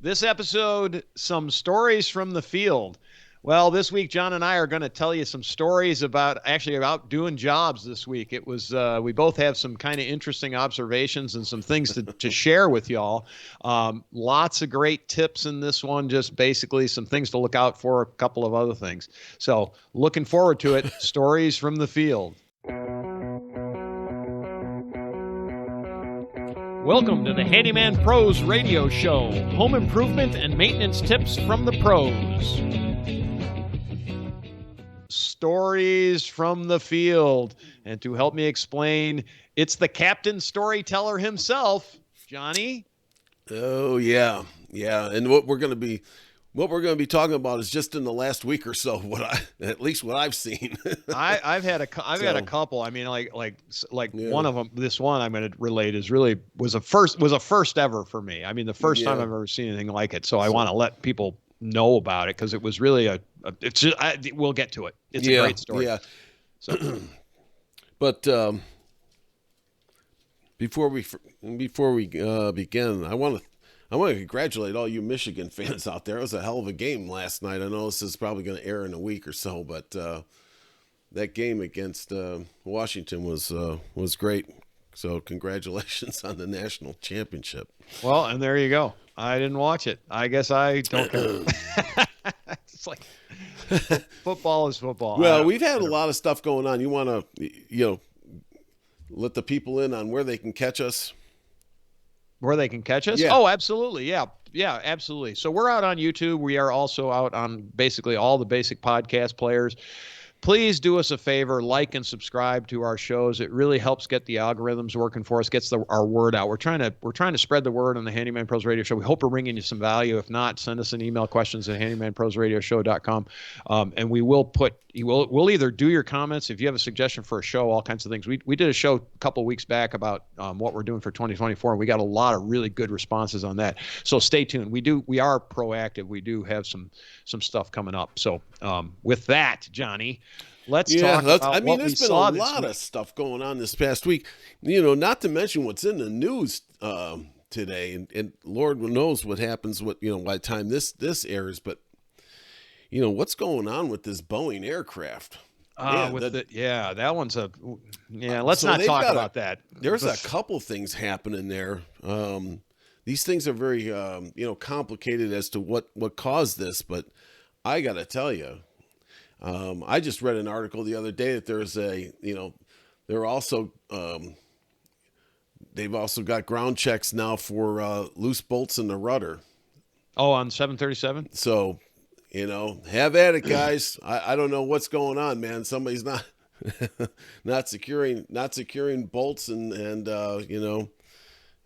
This episode, some stories from the field. Well, this week, John and I are going to tell you some stories about doing jobs this week. We both have some kind of interesting observations and some things to share with y'all. Lots of great tips in this one, just basically some things to look out for, a couple of other things. So, looking forward to it. Stories from the field. Welcome to the Handyman Pros Radio Show. Home improvement and maintenance tips from the pros. Stories from the field. And to help me explain, it's the captain storyteller himself, Johnny. Oh yeah. And what we're going to be talking about is just in the last week or so at least what I've seen. I've had a couple. I mean, like Yeah. one of them. This one I'm going to relate was a first ever for me. I mean, the first time Yeah. I've ever seen anything like it. So I want to let people know about it because it was really we'll get to it. It's a great story. Yeah. So, But before we begin, I want to congratulate all you Michigan fans out there. It was a hell of a game last night. I know this is probably going to air in a week or so, but that game against Washington was great. So congratulations on the national championship. well, and there you go. I didn't watch it. I guess I don't care. It's like football is football. Well, we've had a lot of stuff going on. You want to, let the people in on where they can catch us? Where they can catch us? Yeah. Oh, absolutely. Yeah, absolutely. So we're out on YouTube. We are also out on basically all the basic podcast players. Please do us a favor, like and subscribe to our shows. It really helps get the algorithms working for us, gets our word out. We're trying to spread the word on the Handyman Pros Radio Show. We hope we're bringing you some value. If not, send us an email, questions at handymanprosradioshow.com. And we'll either do your comments if you have a suggestion for a show, all kinds of things. We did a show a couple of weeks back about what we're doing for 2024, and we got a lot of really good responses on that. So stay tuned. We are proactive. We do have some stuff coming up. So with that, Johnny, let's talk about what we there's been saw a this lot week. of stuff going on this past week. Not to mention what's in the news today, and Lord knows what happens. By the time this airs, but what's going on with this Boeing aircraft? That one's let's not talk about that. There's a couple things happening there. These things are very complicated as to what caused this, but I got to tell you. I just read an article the other day that they've also got ground checks now for loose bolts in the rudder. Oh, on 737? So, have at it, guys. I don't know what's going on, man. Somebody's not not securing bolts and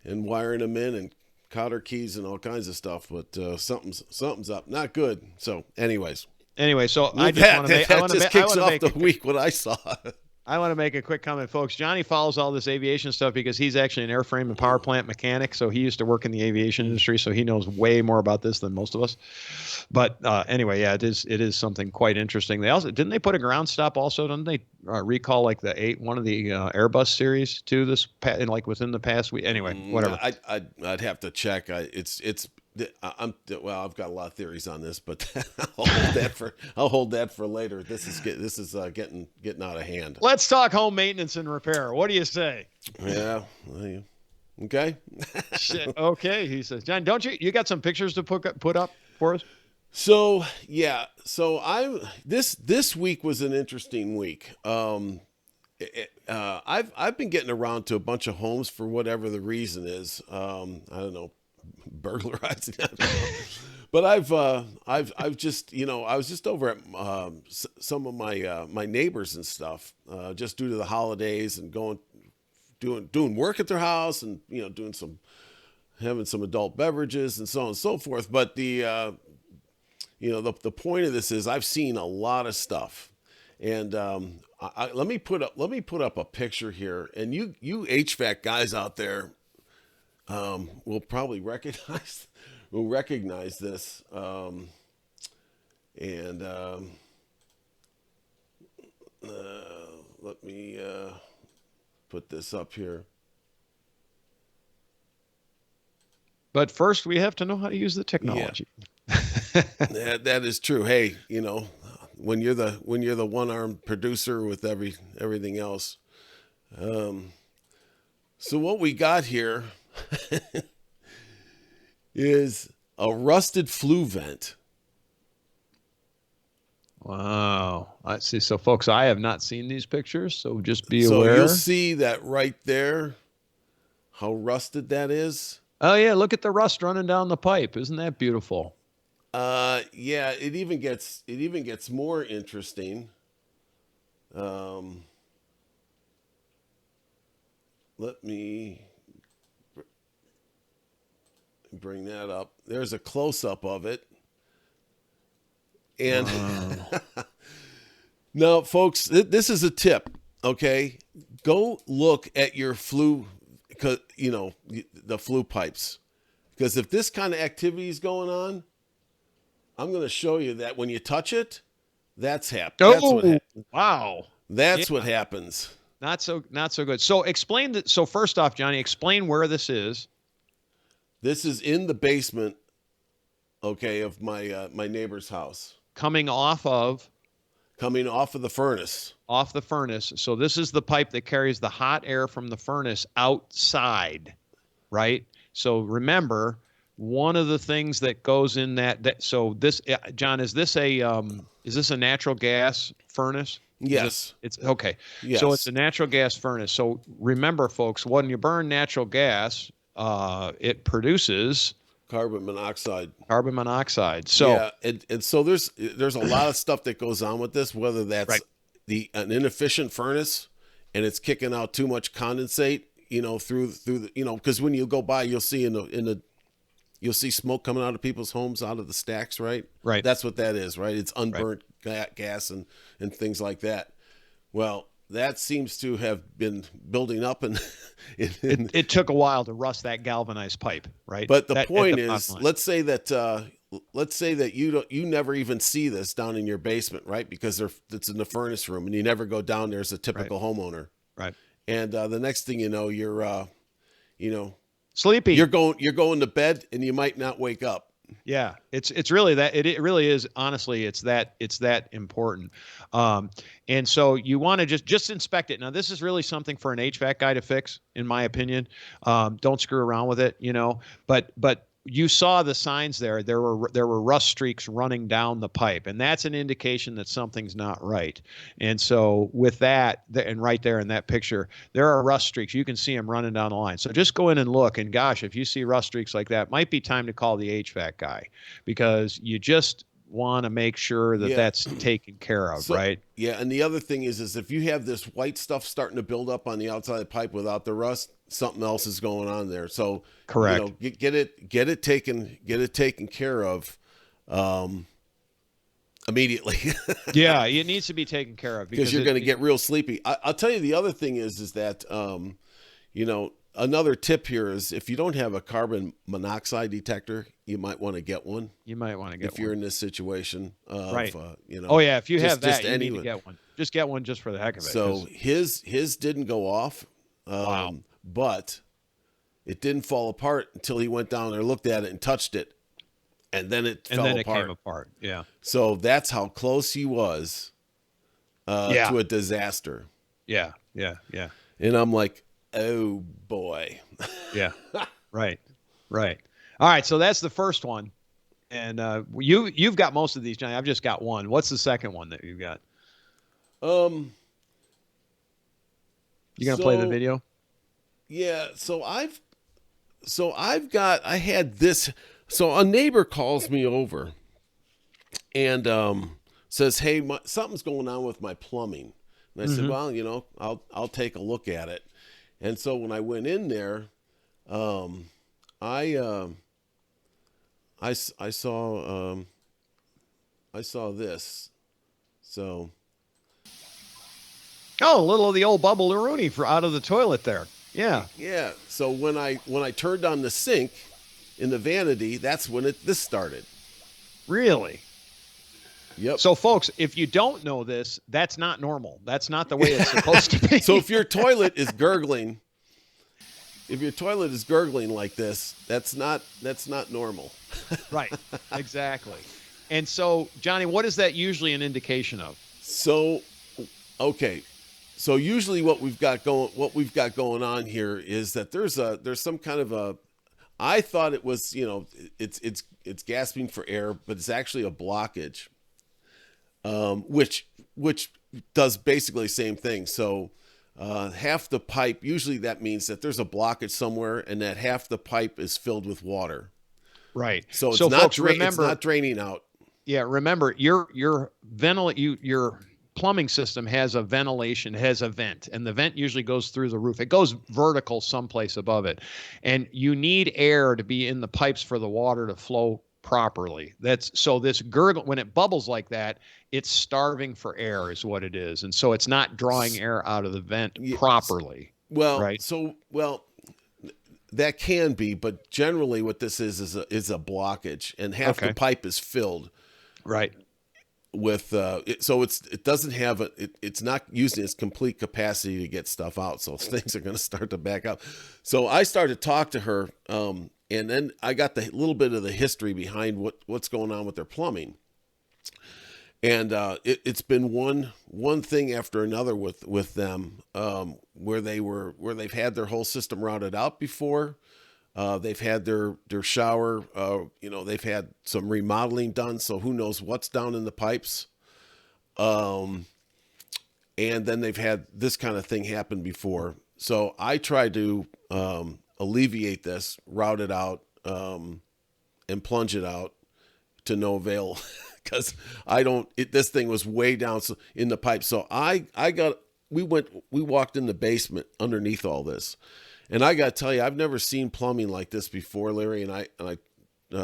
wiring them in and cotter keys and all kinds of stuff. But something's up. Not good. So, anyways. So I just want to kicks off the week what I saw. I want to make a quick comment, folks. Johnny follows all this aviation stuff because he's actually an airframe and power plant mechanic. So he used to work in the aviation industry, so he knows way more about this than most of us. But anyway, yeah, it is something quite interesting. They also didn't they put a ground stop also? Didn't they recall like one of the Airbus series too? Within the past week. Anyway, whatever. I'd have to check. I've got a lot of theories on this, but I'll hold that for later. This is getting out of hand. Let's talk home maintenance and repair. What do you say? Yeah. Okay. Shit. Okay. He says, John, don't you got some pictures to put up for us? So yeah. So this week was an interesting week. I've been getting around to a bunch of homes for whatever the reason is. I don't know. Burglarizing, but I've just I was just over at some of my neighbors and stuff just due to the holidays and doing work at their house and having some adult beverages and so on and so forth. But the point of this is I've seen a lot of stuff, and let me put up a picture here, and you HVAC guys out there. Will probably recognize this. Let me put this up here. But first, we have to know how to use the Yeah, technology. that is true. Hey, when you're the one-armed producer with everything else. So what we got here is a rusted flue vent. Wow. I see. So, folks, I have not seen these pictures, so just be So you'll aware. see that right there, how rusted that is. Oh, yeah. Look at the rust running down the pipe. Isn't that beautiful? Yeah, it even gets more interesting. Let me bring that up. There's a close up of it. And now, folks, this is a tip, okay? Go look at your flue, the flue pipes. Because if this kind of activity is going on, I'm going to show you that when you touch it, that's Oh, wow. That's what happens. Not so good. So explain that. So first off, Johnny, explain where this is. This is in the basement, okay, of my neighbor's house. Coming off of the furnace. Off the furnace. So this is the pipe that carries the hot air from the furnace outside, right? So remember, one of the things that goes in so this, John, is this a natural gas furnace? Yes. It's okay. Yes. So it's a natural gas furnace. So remember, folks, when you burn natural gas, it produces carbon monoxide. So yeah, and so there's a lot of stuff that goes on with this, whether that's right. an inefficient furnace and it's kicking out too much condensate, through the, because when you go by, you'll see you'll see smoke coming out of people's homes, out of the stacks, right? Right. That's what that is, right? It's unburnt gas and things like that. Well, that seems to have been building up, and it took a while to rust that galvanized pipe, right? But the point is, let's say that you never even see this down in your basement, right? Because it's in the furnace room, and you never go down there as a typical homeowner, right? And the next thing you know, you're sleepy. You're going to bed, and you might not wake up. Yeah, it's really that it really is. Honestly, it's that important. And so you want to just inspect it. Now, this is really something for an HVAC guy to fix, in my opinion. Don't screw around with it, But you saw the signs there. There were rust streaks running down the pipe, and that's an indication that something's not right. And so with that, and right there in that picture, there are rust streaks. You can see them running down the line. So just go in and look. And gosh, if you see rust streaks like that, might be time to call the HVAC guy, because you just want to make sure that that's taken care of, right? Yeah, and the other thing is if you have this white stuff starting to build up on the outside of the pipe without the rust, something else is going on there. So correct. Get it taken care of immediately. Yeah, it needs to be taken care of because you're going to get real sleepy. I'll tell you the other thing is that another tip here is if you don't have a carbon monoxide detector, you might want to get one. If you're in this situation, right? Oh yeah, if you have that, you need to get one. Just get one just for the heck of it. So his didn't go off, wow. But it didn't fall apart until he went down there, looked at it, and touched it, and then it fell apart. It came apart. Yeah. So that's how close he was to a disaster. Yeah. And I'm like, oh boy. Yeah. Right. All right. So that's the first one, and you've got most of these, Johnny. I've just got one. What's the second one that you've got? You gonna play the video? Yeah. So I had this. So a neighbor calls me over and says, "Hey, something's going on with my plumbing." And I said, "Well, I'll take a look at it." And so when I went in there, I saw this. So, a little of the old bubble-a-rooney for out of the toilet there. Yeah. Yeah. So when I turned on the sink in the vanity, that's when this started. Really? Yep. So, folks, if you don't know this, that's not normal. That's not the way it's supposed to be. So if your toilet is gurgling, if your toilet is gurgling like this, that's not normal. Right. Exactly. And so, Johnny, what is that usually an indication of? So, okay. So usually what we've got going on here is that there's some kind of a, I thought it was, it's gasping for air, but it's actually a blockage. Which does basically the same thing. So half the pipe, usually that means that there's a blockage somewhere and that half the pipe is filled with water. Right. So So, folks, it's remember, not draining out. yeah, remember your plumbing system has a ventilation, has a vent, and the vent usually goes through the roof. It goes vertical someplace above it, and you need air to be in the pipes for the water to flow properly. That's so this gurgle when it bubbles like that, it's starving for air is what it is, and so it's not drawing air out of the vent Yes. properly. Well, Right. that can be, but generally what this is a blockage, and half the Okay. pipe is filled Right. with so it doesn't have it's not using its complete capacity to get stuff out, so things are going to start to back up. So I started to talk to her, and then I got the little bit of the history behind what's going on with their plumbing, and it's been one thing after another with them, where they've had their whole system routed out before. They've had their shower, they've had some remodeling done, so who knows what's down in the pipes. And then they've had this kind of thing happen before. So I tried to alleviate this, route it out, and plunge it out to no avail, because this thing was way down in the pipe. So we walked in the basement underneath all this. And I got to tell you, I've never seen plumbing like this before, Larry. And I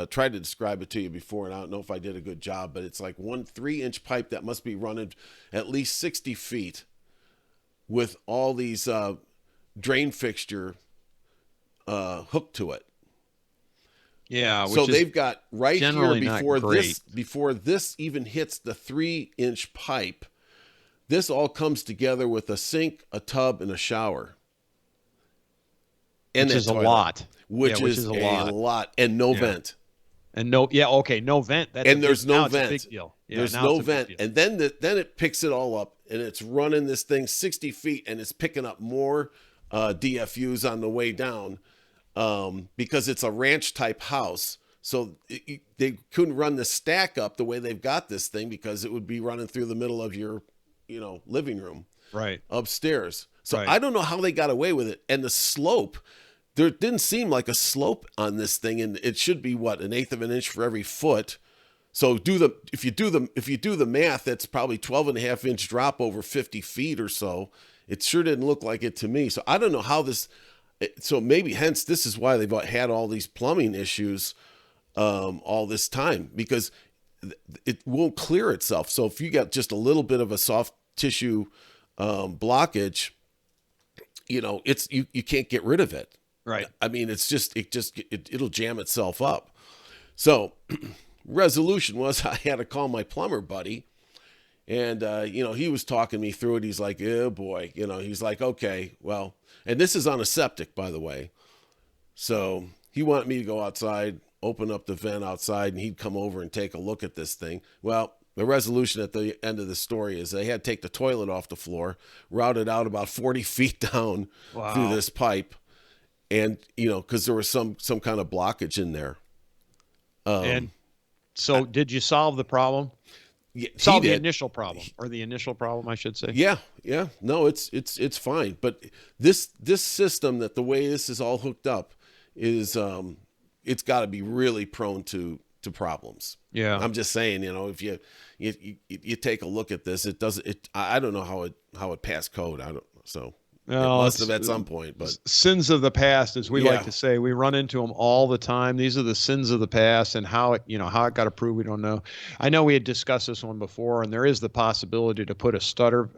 tried to describe it to you before, and I don't know if I did a good job, but it's like 3-inch pipe that must be running at least 60 feet with all these drain fixture hooked to it. Yeah. So they've got right here generally not great. before this even hits the 3-inch pipe. This all comes together with a sink, a tub, and a shower. Which is a lot. Which Yeah, which is is a a lot. lot, and no vent. And no, yeah, okay, no vent. That's And there's no now it's a vent. big deal. Yeah, There's now no it's a big vent, deal. and then it picks it all up, and it's running this thing 60 feet, and it's picking up more DFUs on the way down, because it's a ranch type house. So they couldn't run the stack up the way they've got this thing, because it would be running through the middle of your, living room Right. upstairs. So Right. I don't know how they got away with it. And the slope, there didn't seem like a slope on this thing, and it should be what, 1/8 of an inch for every foot. So if you do the math, that's probably 12.5-inch drop over 50 feet or so. It sure didn't look like it to me. So I don't know how this. So maybe hence this is why they've had all these plumbing issues all this time, because it won't clear itself. So if you got just a little bit of a soft tissue blockage, it's you can't get rid of it. Right. I mean, it'll jam itself up. So resolution was I had to call my plumber buddy, and he was talking me through it. He's like, oh boy, he's like, okay, well, and this is on a septic, by the way. So he wanted me to go outside, open up the vent outside, and he'd come over and take a look at this thing. Well, the resolution at the end of the story is they had to take the toilet off the floor, route it out about 40 feet down through this pipe. And, because there was some kind of blockage in there. And so did you solve the problem? Yeah, Solve he the did. initial problem, or the initial problem, I should say. Yeah. No, it's fine. But this system, that the way this is all hooked up is, it's got to be really prone to problems. Yeah. I'm just saying, if you take a look at this, I don't know how it passed code. I don't. So it must have at some point, but sins of the past, as we Yeah. like to say, we run into them all the time. These are the sins of the past, and how it got approved, we don't know. I know we had discussed this one before, and there is the possibility to put a stutter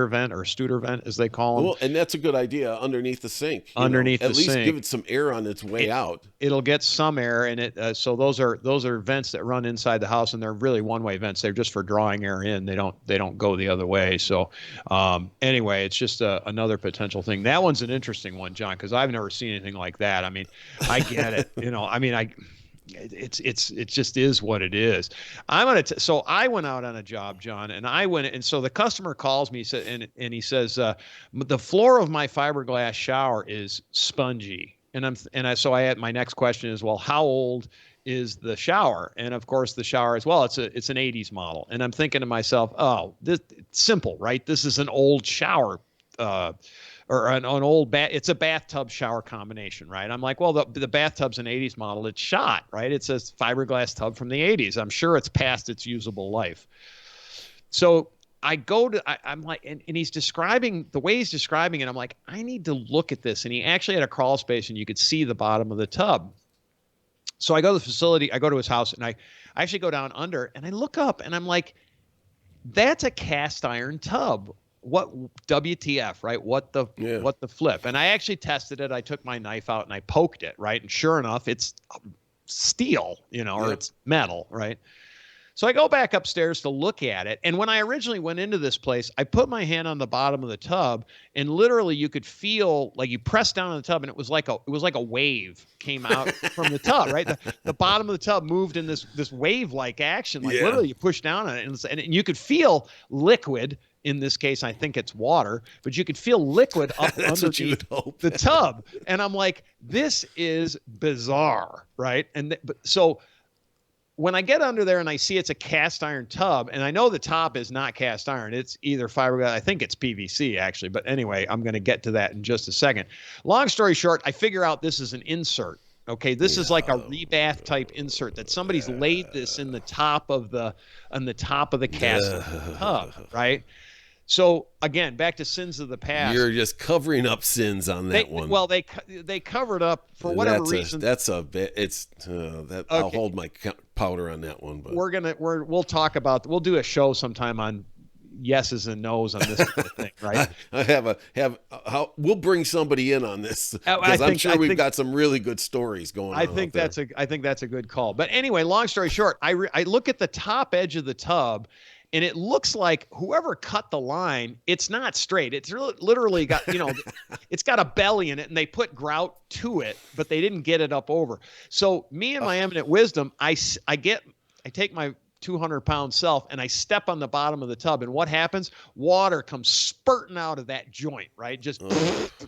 vent, or a Studer vent, as they call them. well, and that's a good idea underneath the sink. Underneath at the least sink. give it some air on its way out. It'll get some air in it. So those are vents that run inside the house, and they're really one-way vents. They're just for drawing air in. They don't go the other way. So anyway, it's just another potential potential thing. That one's an interesting one, John, because I've never seen anything like that. I mean, I get it. It just is what it is. So I went out on a job, John, and so the customer calls me, and he says, the floor of my fiberglass shower is spongy. My next question is, well, how old is the shower? And of course the shower as well, it's an 80s model. And I'm thinking to myself, oh, this it's simple, right? This is an old shower, or an old it's a bathtub shower combination, right? I'm like, well, the bathtub's an 80s model. It's shot, right? It's a fiberglass tub from the 80s. I'm sure it's past its usable life. So I'm like, and he's describing the way he's describing it. I'm like, I need to look at this. And he actually had a crawl space and you could see the bottom of the tub. So I go to the facility, I go to his house, and I actually go down under and I look up and I'm like, that's a cast iron tub. What WTF, right? What the flip? And I actually tested it. I took my knife out and I poked it, right? And sure enough, it's steel, or it's metal, right? So I go back upstairs to look at it. And when I originally went into this place, I put my hand on the bottom of the tub, and literally you could feel like you pressed down on the tub, and it was like a wave came out from the tub, right? The bottom of the tub moved in this wave-like action. Like literally you push down on it, and you could feel liquid. In this case, I think it's water, but you could feel liquid up underneath the tub. And I'm like, this is bizarre, right? So when I get under there and I see it's a cast iron tub, and I know the top is not cast iron, it's either fiberglass, I think it's PVC actually, but anyway, I'm going to get to that in just a second. Long story short, I figure out this is an insert. Okay, this is like a rebath type insert that somebody's laid this in the top of the cast tub, right? So again, back to sins of the past. You're just covering up sins on that one. Well, they covered up for whatever reason. I'll hold my powder on that one. But we'll do a show sometime on yeses and nos on this kind of thing, right? We'll bring somebody in on this because I'm sure we've got some really good stories going on. I think that's a good call. But anyway, long story short, I look at the top edge of the tub. And it looks like whoever cut the line, it's not straight. It's literally got, it's got a belly in it, and they put grout to it, but they didn't get it up over. So me and my eminent wisdom, I take my 200-pound self and I step on the bottom of the tub, and what happens? Water comes spurting out of that joint, right? Just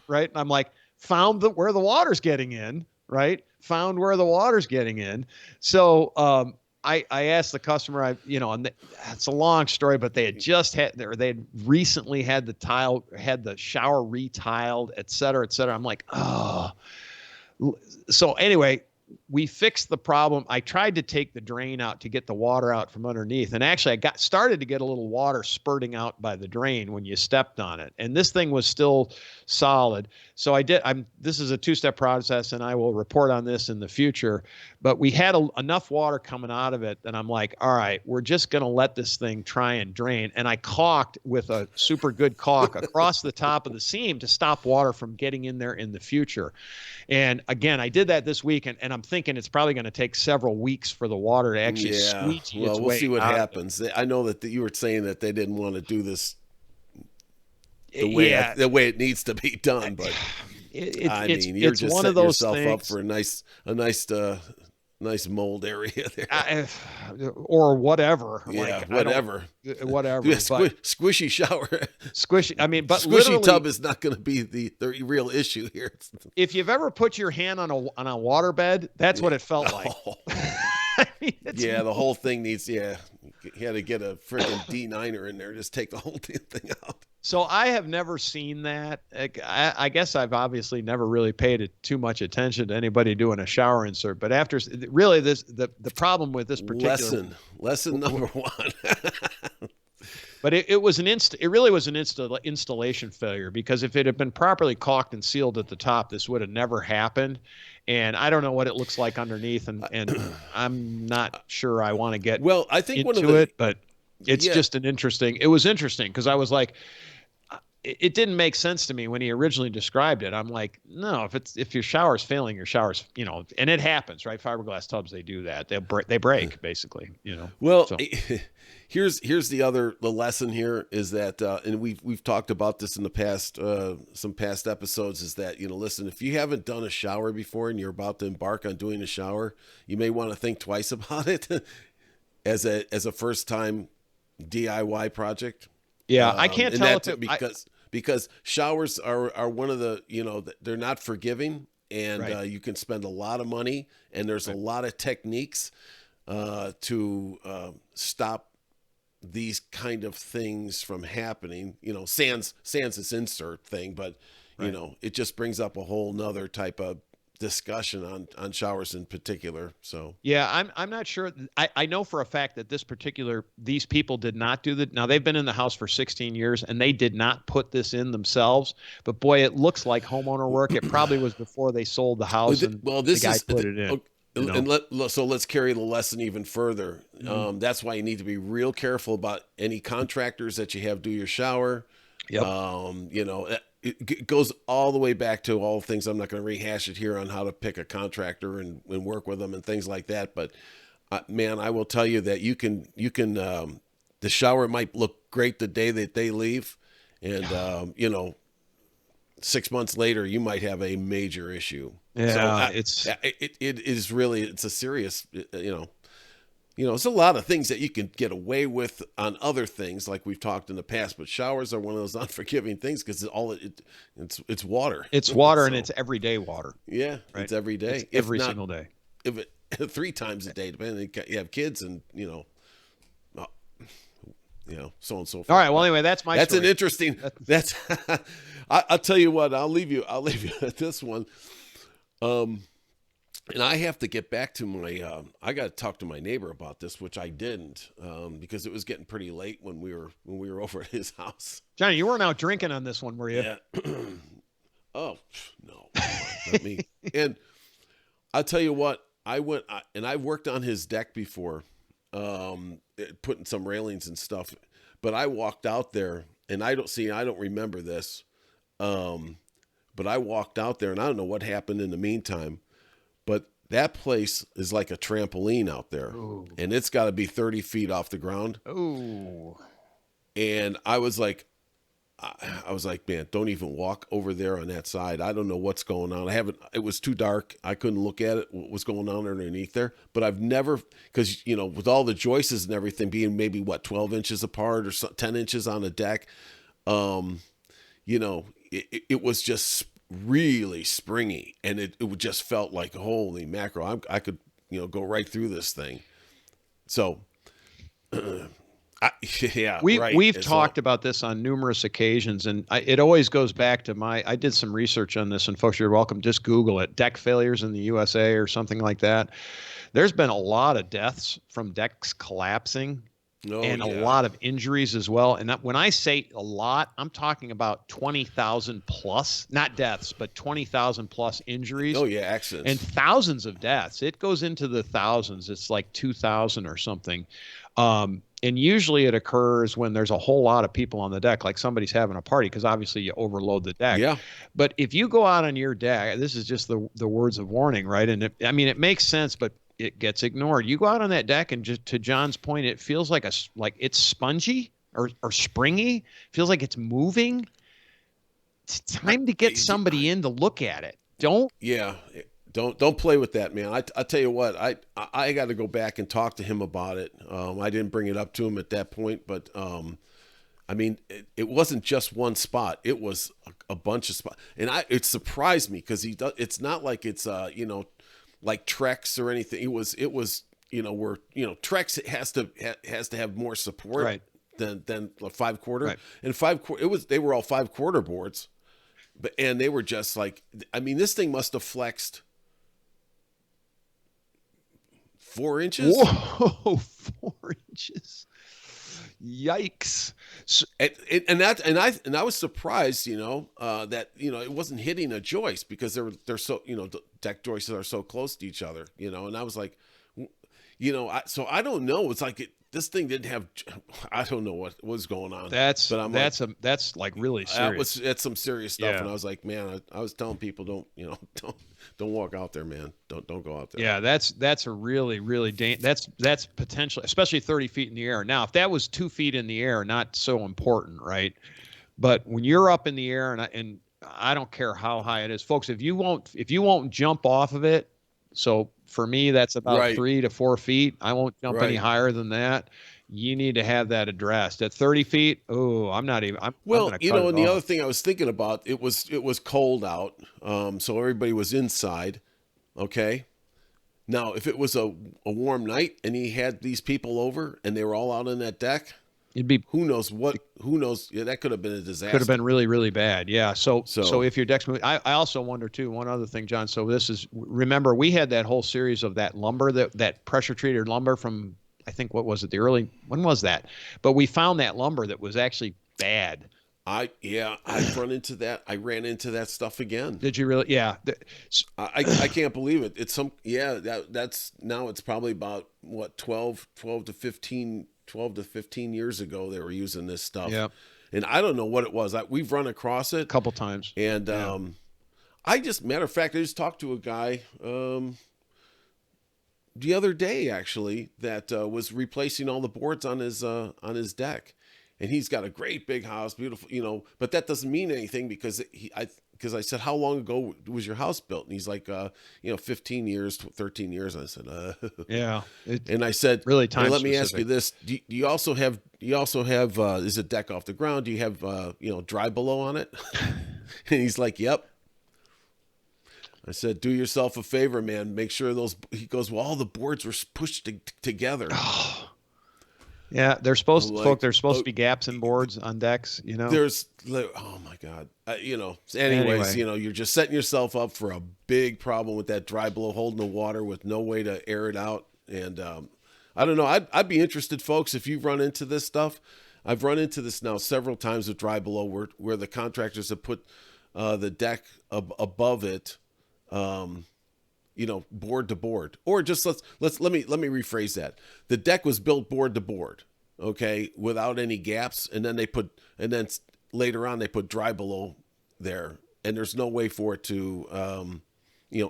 right. And I'm like, found where the water's getting in, right? Found where the water's getting in. So, I asked the customer, and it's a long story, but they had recently had the shower retiled, et cetera, et cetera. I'm like, oh. So anyway, we fixed the problem. I tried to take the drain out to get the water out from underneath. And actually I started to get a little water spurting out by the drain when you stepped on it. And this thing was still solid. So this is a two-step process, and I will report on this in the future, but we had enough water coming out of it that I'm like, all right, we're just going to let this thing try and drain. And I caulked with a super good caulk across the top of the seam to stop water from getting in there in the future. And again, I did that this week, and I'm thinking it's probably going to take several weeks for the water to actually squeegee its way. We'll see what happens. I know that you were saying that they didn't want to do this the way it needs to be done, but you're just setting yourself up for a nice mold area there, or whatever. Whatever. Squishy shower. Squishy. But squishy tub is not going to be the real issue here. If you've ever put your hand on a water bed, that's what it felt like. The whole thing needs. You had to get a freaking D9er in there, just take the whole thing out. So I have never seen that. I guess I've obviously never really paid too much attention to anybody doing a shower insert. But after really the problem with this particular lesson number one. But it really was an installation failure, because if it had been properly caulked and sealed at the top, this would have never happened. And I don't know what it looks like underneath, and I'm not sure I want to get I think into it, but it's just it was interesting because I was like, it didn't make sense to me when he originally described it. I'm like, no, if your shower's failing, your shower's, and it happens, right? Fiberglass tubs, they do that. They break basically, Well, So here's the lesson here is that, and we've talked about this in the past, some past episodes, is that, listen, if you haven't done a shower before and you're about to embark on doing a shower, you may want to think twice about it as a first time DIY project. yeah, I can't And tell that if it, because showers are one of the, they're not forgiving, and right, you can spend a lot of money, and there's a lot of techniques to stop these kind of things from happening. Sans this insert thing, but right. it just brings up a whole nother type of discussion on showers in particular. So Yeah, I'm not sure. I know for a fact that these people did not do that. Now they've been in the house for 16 years and they did not put this in themselves. But boy, it looks like homeowner work. It probably was before they sold the house and well, the this guy is put it in. and so let's carry the lesson even further. That's why you need to be real careful about any contractors that you have do your shower. Yep. It goes all the way back to all things. I'm not going to rehash it here on how to pick a contractor and work with them and things like that. But man, I will tell you that you can the shower might look great the day that they leave, and 6 months later you might have a major issue. Yeah, It is really, it's a serious, it's a lot of things that you can get away with on other things like we've talked in the past, but showers are one of those unforgiving things because it's water. it's water and it's everyday water. Yeah, Right? it's every day. It's every single day. If it 3 times a day, depending, you have kids and so on and so forth. All right. Well, anyway, that's That's story. an interesting. That's. I'll tell you what. I'll leave you at this one. And I have to get back to my. I got to talk to my neighbor about this, which I didn't, because it was getting pretty late when we were over at his house. Johnny, you weren't out drinking on this one, were you? Yeah. Oh no, not me. And I'll tell you what. I worked on his deck before, putting some railings and stuff. But I walked out there, and I don't remember this. But I walked out there, and I don't know what happened in the meantime. But that place is like a trampoline out there. Ooh. And it's got to be 30 feet off the ground. Oh. And I was like, man, don't even walk over there on that side. I don't know what's going on. It was too dark. I couldn't look at it, what was going on underneath there. But I've never, because, with all the joists and everything being maybe 12 inches apart or 10 inches on a deck, it was just really springy, and it just felt like, holy mackerel, I could go right through this thing. So we've talked about this on numerous occasions, and it always goes back to I did some research on this, and folks, you're welcome, just Google it, deck failures in the USA or something like that. There's been a lot of deaths from decks collapsing. A lot of injuries as well. And when I say a lot, I'm talking about 20,000 plus, not deaths, but 20,000 plus injuries. Oh yeah, accidents. And thousands of deaths. It goes into the thousands. It's like 2,000 or something. And usually it occurs when there's a whole lot of people on the deck, like somebody's having a party, because obviously you overload the deck. Yeah. But if you go out on your deck, this is just the words of warning, right? And it makes sense, but it gets ignored. You go out on that deck, and just to John's point, it feels like it's spongy or springy. It feels like it's moving. It's time to get somebody in to look at it. Don't play with that, man. I tell you what, I got to go back and talk to him about it. I didn't bring it up to him at that point, but it wasn't just one spot. It was a bunch of spots, and it surprised me because it's not like it's like Trex or anything. It was where Trex has to have more support, right, than a 5/4, right. And 5/4 they were all 5/4 boards, and they were just like, this thing must have flexed 4 inches. Whoa, 4 inches. Yikes. So, and I was surprised, that it wasn't hitting a joist because they're so, the deck joists are so close to each other, and I was like, so I don't know. It's like this thing didn't have. I don't know what was going on. That's but I'm that's like really serious. That's some serious stuff. Yeah. And I was like, man, I was telling people, don't walk out there, man. Don't go out there. Yeah, that's a really that's potentially, especially 30 feet in the air. Now, if that was 2 feet in the air, not so important, right? But when you're up in the air, and I don't care how high it is, folks, if you won't jump off of it, so for me that's about Right. 3 to 4 feet. I won't jump any Right. higher than that. You need to have that addressed. At 30 feet, oh, I'm not even. I'm Well, going to cut it and the off. other thing I was thinking about, it was cold out, so everybody was inside. Okay. Now, if it was a warm night and he had these people over and they were all out on that deck, It'd be who knows? Yeah, that could have been a disaster. could have been really bad. Yeah. So So- if your deck's moving, I also wonder too, one other thing, John. So remember, we had that whole series of that lumber, that pressure treated lumber from, I think, what was it? When was that? But we found that lumber that was actually bad. I ran into that stuff again. Did you really? Yeah. I can't believe it. It's that's now it's probably about what 12 to 15 years ago they were using this stuff. Yeah. And I don't know what it was. We've run across it A couple times. and matter of fact, I just talked to a guy the other day actually that was replacing all the boards on his deck. And he's got a great big house, beautiful, but that doesn't mean anything because I said, how long ago was your house built? And he's like, 15 years, 13 years. And I said, Yeah. and I said, really time hey, let me specific. ask you this. Do you also have, is a deck off the ground? Do you have, dry below on it? And he's like, yep. I said, do yourself a favor, man. Make sure he goes, well, all the boards were pushed together. Yeah, there's supposed Like, to be gaps in boards on decks, There's, oh my God, anyways, Anyway. you're just setting yourself up for a big problem with that dry below holding the water with no way to air it out. And I don't know. I'd be interested, folks, if you've run into this stuff. I've run into this now several times with dry below where the contractors have put the deck above it, board to board, or just let me rephrase that. The deck was built board to board, okay, without any gaps, and then later on they put dry below there, and there's no way for it to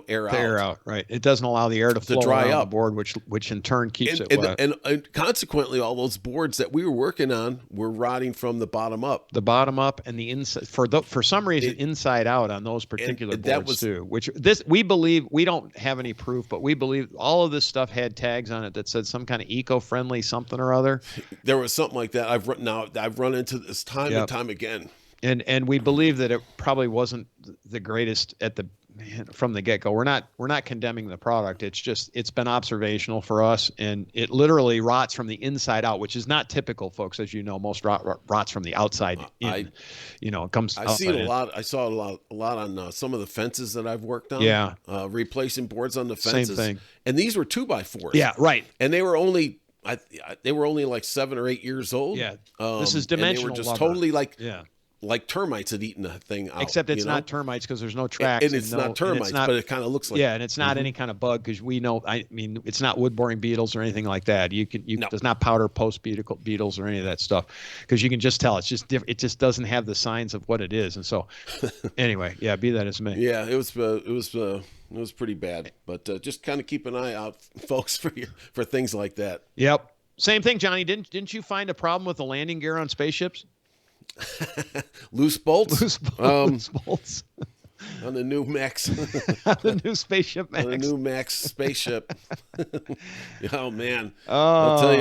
air out. Right. It doesn't allow the air to flow dry around up. the board, which in turn keeps it wet. And consequently, all those boards that we were working on were rotting from the bottom up. The bottom up and the inside, for some reason, inside out on those particular and boards that was- too. Which we believe, we don't have any proof, but we believe all of this stuff had tags on it that said some kind of eco-friendly something or other. There was something like that. I've run into this time Yep. and time again. And we believe that it probably wasn't the greatest from the get-go. We're not condemning the product. It's been observational for us, and it literally rots from the inside out, which is not typical, folks. As you know, most rots from the outside in. It comes. I see it a in. lot. I saw it a lot on some of the fences that I've worked on. Yeah. Replacing boards on the Same fences. thing. And these were 2x4s. Yeah, right. And they were only like 7 or 8 years old. Yeah. This is and they dimensional were just lumber. totally Yeah. like termites had eaten the thing out. Except it's not termites because there's no tracks. And it's not termites, but it kind of looks like. Yeah, and it's not any kind of bug because we know. I mean, it's not wood boring beetles or anything like that. It's not powder post beetles or any of that stuff because you can just tell it's just different. It just doesn't have the signs of what it is. And so, anyway, yeah, be that as it may. Yeah, it was pretty bad. But just kind of keep an eye out, folks, for things like that. Yep. Same thing, Johnny. Didn't you find a problem with the landing gear on spaceships? Loose bolts. Loose bolts. On the new Max. The new spaceship Max. On the new Max spaceship. Oh man. Oh. I'll tell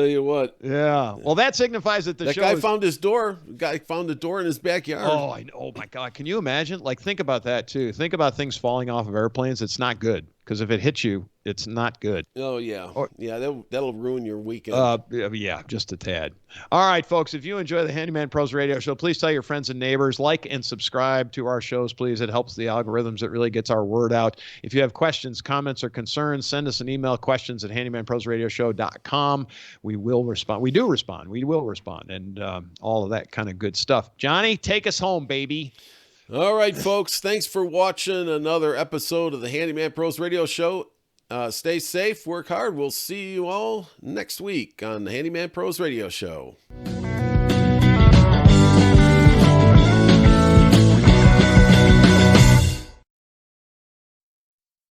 you what. Yeah. Well, that signifies that That guy found his door. The guy found the door in his backyard. Oh, I know. Oh my God. Can you imagine? Like, think about that too. Think about things falling off of airplanes. It's not good because if it hits you, it's not good. Oh yeah. Yeah, that'll ruin your weekend. Yeah, just a tad. All right, folks, if you enjoy the Handyman Pros Radio Show, please tell your friends and neighbors, like and subscribe to our shows, please. It helps the algorithms. It really gets our word out. If you have questions, comments, or concerns, send us an email, questions@handymanprosradioshow.com. We will respond. We do respond. We will respond, and all of that kind of good stuff. Johnny, take us home, baby. All right, folks. Thanks for watching another episode of the Handyman Pros Radio Show. Stay safe, work hard. We'll see you all next week on the Handyman Pros Radio Show.